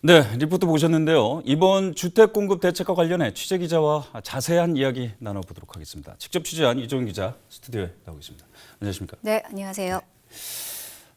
네, 리포트 보셨는데요. 이번 주택 공급 대책과 관련해 취재 기자와 자세한 이야기 나눠보도록 하겠습니다. 직접 취재한 이종훈 기자 스튜디오에 나오고 있습니다. 안녕하십니까? 네, 안녕하세요.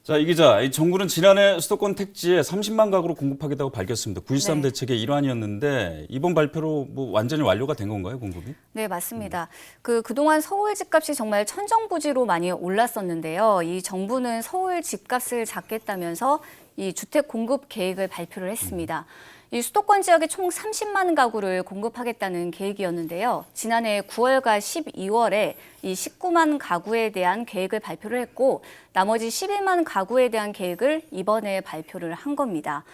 자, 이 기자, 정부는 지난해 수도권 택지에 30만 가구로 공급하겠다고 밝혔습니다. 9.13 네. 대책의 일환이었는데 이번 발표로 완전히 완료가 된 건가요, 공급이? 네, 맞습니다. 그동안 서울 집값이 정말 천정부지로 많이 올랐었는데요. 이 정부는 서울 집값을 잡겠다면서 이 주택 공급 계획을 발표를 했습니다. 이 수도권 지역에 총 30만 가구를 공급하겠다는 계획이었는데요. 지난해 9월과 12월에 이 19만 가구에 대한 계획을 발표를 했고 나머지 11만 가구에 대한 계획을 이번에 발표를 한 겁니다.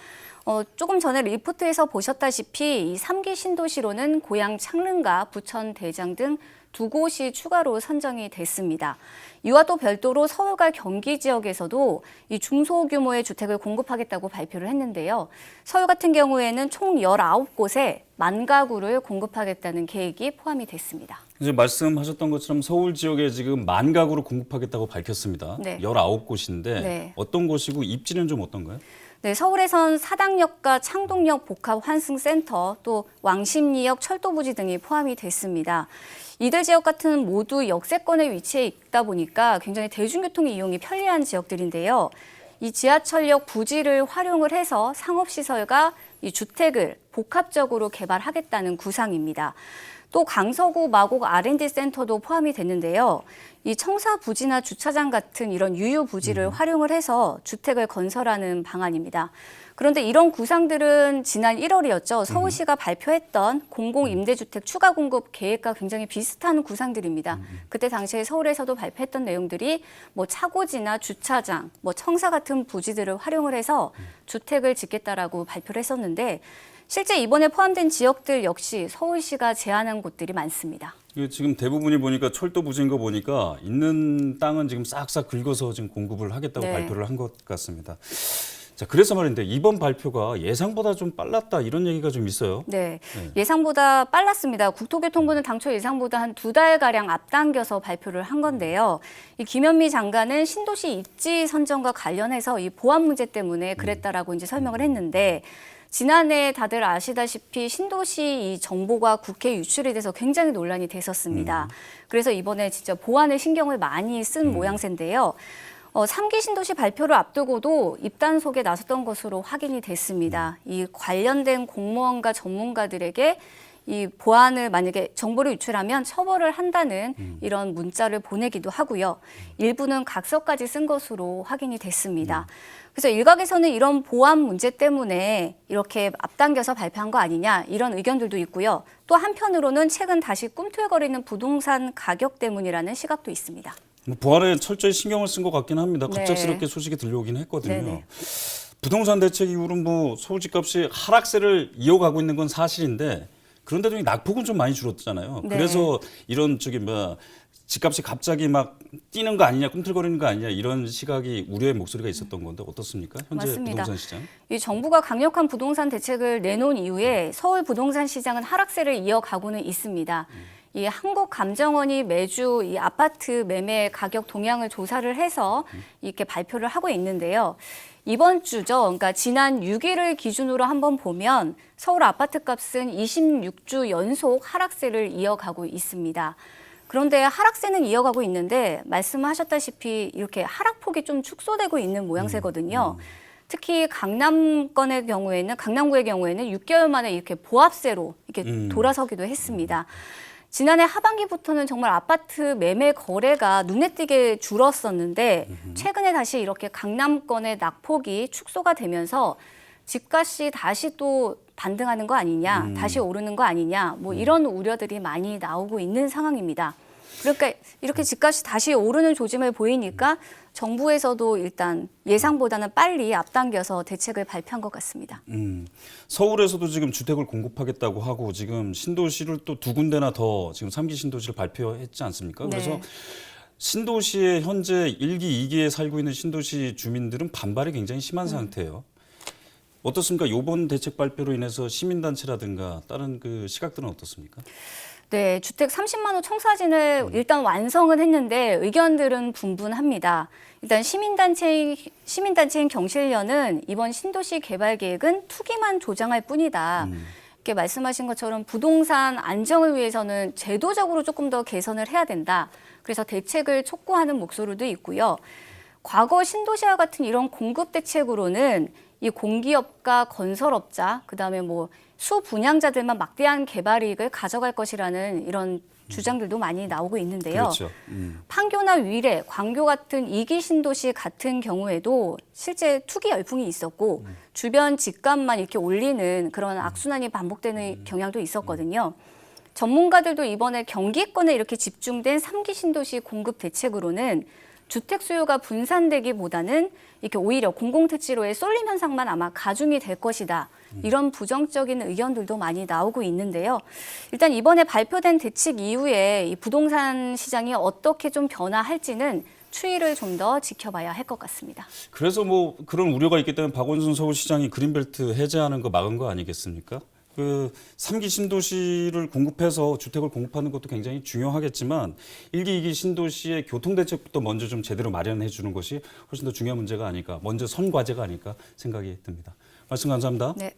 조금 전에 리포트에서 보셨다시피 이 3기 신도시로는 고양 창릉과 부천 대장 등 두 곳이 추가로 선정이 됐습니다. 이와 또 별도로 서울과 경기 지역에서도 이 중소규모의 주택을 공급하겠다고 발표를 했는데요. 서울 같은 경우에는 총 19곳에 10,000 가구를 공급하겠다는 계획이 포함이 됐습니다. 이제 말씀하셨던 것처럼 서울 지역에 지금 10,000 가구를 공급하겠다고 밝혔습니다. 네. 19곳인데 네. 어떤 곳이고 입지는 좀 어떤가요? 네, 서울에선 사당역과 창동역 복합 환승센터, 또 왕십리역 철도부지 등이 포함이 됐습니다. 이들 지역 같은 모두 역세권에 위치해 있다 보니까 굉장히 대중교통 이용이 편리한 지역들인데요. 이 지하철역 부지를 활용을 해서 상업시설과 이 주택을 복합적으로 개발하겠다는 구상입니다. 또 강서구 마곡 R&D 센터도 포함이 됐는데요. 이 청사 부지나 주차장 같은 이런 유휴 부지를 활용을 해서 주택을 건설하는 방안입니다. 그런데 이런 구상들은 지난 1월이었죠. 서울시가 발표했던 공공임대주택 추가 공급 계획과 굉장히 비슷한 구상들입니다. 그때 당시에 서울에서도 발표했던 내용들이 뭐 차고지나 주차장, 뭐 청사 같은 부지들을 활용을 해서 주택을 짓겠다라고 발표를 했었는데 실제 이번에 포함된 지역들 역시 서울시가 제안한 곳들이 많습니다. 지금 대부분이 보니까 철도 부지인 거 보니까 있는 땅은 지금 싹싹 긁어서 지금 공급을 하겠다고 네. 발표를 한 것 같습니다. 자, 그래서 말인데 이번 발표가 예상보다 좀 빨랐다 이런 얘기가 좀 있어요. 네, 예상보다 빨랐습니다. 국토교통부는 당초 예상보다 한 2달가량 앞당겨서 발표를 한 건데요. 이 김현미 장관은 신도시 입지 선정과 관련해서 이 보안 문제 때문에 그랬다라고 이제 설명을 했는데 지난해 다들 아시다시피 신도시 이 정보가 국회에 유출이 돼서 굉장히 논란이 됐었습니다. 그래서 이번에 진짜 보안에 신경을 많이 쓴 모양새인데요. 3기 신도시 발표를 앞두고도 입단속에 나섰던 것으로 확인이 됐습니다. 이 관련된 공무원과 전문가들에게 이 보안을 만약에 정보를 유출하면 처벌을 한다는 이런 문자를 보내기도 하고요. 일부는 각서까지 쓴 것으로 확인이 됐습니다. 그래서 일각에서는 이런 보안 문제 때문에 이렇게 앞당겨서 발표한 거 아니냐 이런 의견들도 있고요. 또 한편으로는 최근 다시 꿈틀거리는 부동산 가격 때문이라는 시각도 있습니다. 보안에 철저히 신경을 쓴 것 같긴 합니다. 네. 갑작스럽게 소식이 들려오긴 했거든요. 네네. 부동산 대책 이후로 서울 집값이 하락세를 이어가고 있는 건 사실인데 그런데도 이 낙폭은 좀 많이 줄었잖아요. 네. 그래서 이런 집값이 갑자기 막 뛰는 거 아니냐, 꿈틀거리는 거 아니냐 이런 시각이 우려의 목소리가 있었던 건데 어떻습니까? 현재 맞습니다. 부동산 시장? 이 정부가 강력한 부동산 대책을 내놓은 이후에 서울 부동산 시장은 하락세를 이어가고는 있습니다. 이 한국감정원이 매주 이 아파트 매매 가격 동향을 조사를 해서 이렇게 발표를 하고 있는데요. 이번 주죠. 그러니까 지난 6일을 기준으로 한번 보면 서울 아파트 값은 26주 연속 하락세를 이어가고 있습니다. 그런데 하락세는 이어가고 있는데 말씀하셨다시피 이렇게 하락폭이 좀 축소되고 있는 모양새거든요. 특히 강남권의 경우에는 강남구의 경우에는 6개월 만에 이렇게 보합세로 이렇게 돌아서기도 했습니다. 지난해 하반기부터는 정말 아파트 매매 거래가 눈에 띄게 줄었었는데 최근에 다시 이렇게 강남권의 낙폭이 축소가 되면서 집값이 다시 또 반등하는 거 아니냐, 다시 오르는 거 아니냐, 뭐 이런 우려들이 많이 나오고 있는 상황입니다. 그러니까 이렇게 집값이 다시 오르는 조짐을 보이니까 정부에서도 일단 예상보다는 빨리 앞당겨서 대책을 발표한 것 같습니다. 서울에서도 지금 주택을 공급하겠다고 하고 지금 신도시를 또 2군데나 더 지금 3기 신도시를 발표했지 않습니까? 그래서 네. 신도시에 현재 1기, 2기에 살고 있는 신도시 주민들은 반발이 굉장히 심한 상태예요. 어떻습니까? 이번 대책 발표로 인해서 시민단체라든가 다른 시각들은 어떻습니까? 네, 주택 30만 호 청사진을 일단 완성은 했는데 의견들은 분분합니다. 일단 시민단체인 경실련은 이번 신도시 개발 계획은 투기만 조장할 뿐이다. 이렇게 말씀하신 것처럼 부동산 안정을 위해서는 제도적으로 조금 더 개선을 해야 된다. 그래서 대책을 촉구하는 목소리도 있고요. 과거 신도시와 같은 이런 공급 대책으로는 이 공기업과 건설업자, 그다음에 뭐 수분양자들만 막대한 개발 이익을 가져갈 것이라는 이런 주장들도 많이 나오고 있는데요. 그렇죠. 판교나 위례, 광교 같은 2기 신도시 같은 경우에도 실제 투기 열풍이 있었고 주변 집값만 이렇게 올리는 그런 악순환이 반복되는 경향도 있었거든요. 전문가들도 이번에 경기권에 이렇게 집중된 3기 신도시 공급 대책으로는 주택 수요가 분산되기보다는 이렇게 오히려 공공택지로의 쏠림 현상만 아마 가중이 될 것이다. 이런 부정적인 의견들도 많이 나오고 있는데요. 일단 이번에 발표된 대책 이후에 이 부동산 시장이 어떻게 좀 변화할지는 추이를 좀 더 지켜봐야 할 것 같습니다. 그래서 뭐 그런 우려가 있기 때문에 박원순 서울시장이 그린벨트 해제하는 거 막은 거 아니겠습니까? 그 3기 신도시를 공급해서 주택을 공급하는 것도 굉장히 중요하겠지만 1기, 2기 신도시의 교통대책부터 먼저 좀 제대로 마련해 주는 것이 훨씬 더 중요한 문제가 아닐까, 먼저 선과제가 아닐까 생각이 듭니다. 말씀 감사합니다. 네.